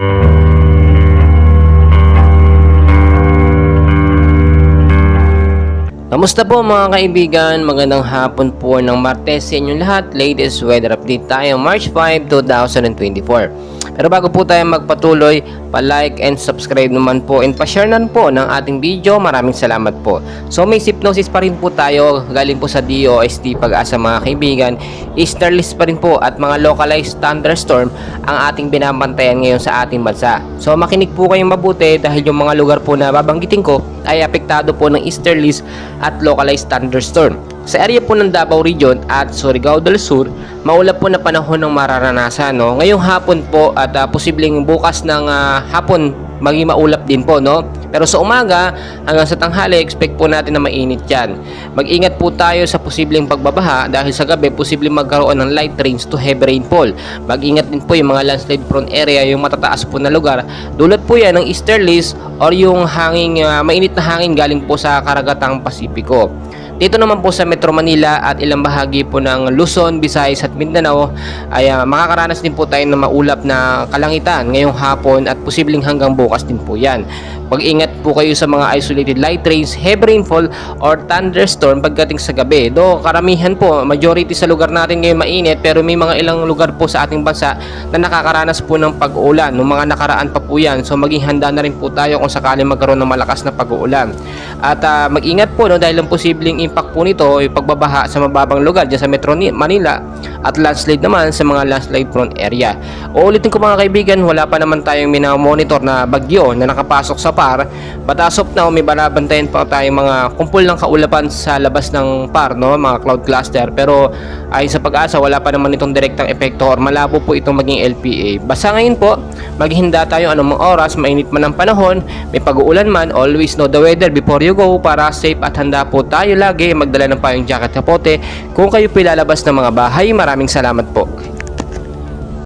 Kamusta po mga kaibigan? Magandang hapon po ng Martes sa inyong lahat. Latest weather update tayo March 5, 2024. Pero bago po tayo magpatuloy, pa-like and subscribe naman po and pa-share na po ng ating video. Maraming salamat po. So may hypnosis pa rin po tayo galing po sa DOST Pag-asa mga kaibigan. Easterlies pa rin po at mga localized thunderstorm ang ating binabantayan ngayon sa ating bansa. So makinig po kayong mabuti dahil yung mga lugar po na babanggitin ko ay apektado po ng easterlies at localized thunderstorm. Sa area po ng Davao Region at Surigao del Sur, maulap po na panahon ng mararanasan, no? Ngayong hapon po at posibleng bukas ng hapon maging maulap din po, no? Pero sa umaga hanggang sa tanghali, expect po natin na mainit yan. Mag-ingat po tayo sa posibleng pagbabaha dahil sa gabi posibleng magkaroon ng light rains to heavy rainfall. Mag-ingat din po yung mga landslide prone area, yung matataas po na lugar. Dulot po yan ng easterlies or yung hanging, mainit na hangin galing po sa karagatang Pasipiko. Dito naman po sa Metro Manila at ilang bahagi po ng Luzon, Visayas at Mindanao ay makakaranas din po tayo ng maulap na kalangitan ngayong hapon at posibleng hanggang bukas din po yan. Mag-ingat po kayo sa mga isolated light rains, heavy rainfall or thunderstorm pagdating sa gabi. Do karamihan po, majority sa lugar natin ngayon mainit pero may mga ilang lugar po sa ating bansa na nakakaranas po ng pag-uulan. Noong mga nakaraan pa po yan. So maging handa na rin po tayo kung sakaling magkaroon ng malakas na pag-uulan. At mag-ingat po, no, dahil ang posibleng impact po nito ay pagbabaha sa mababang lugar dyan sa Metro Manila at landslide naman sa mga landslide prone area. Uulitin ko mga kaibigan, wala pa naman tayong minamonitor na bagyo na nakapasok sa PAR, but as of now may banabantayan pa tayong mga kumpul ng kaulapan sa labas ng PAR, no, mga cloud cluster, pero ay sa Pag-asa wala pa naman itong direktang epekto or malabo po itong maging LPA. Basta ngayon po, maghinda tayo anumang oras, mainit man ang panahon, may pag-uulan man, always know the weather before you go para safe at handa po tayo lagi magdala ng payong jacket kapote kung kayo pilalabas ng mga bahay. Maraming salamat po.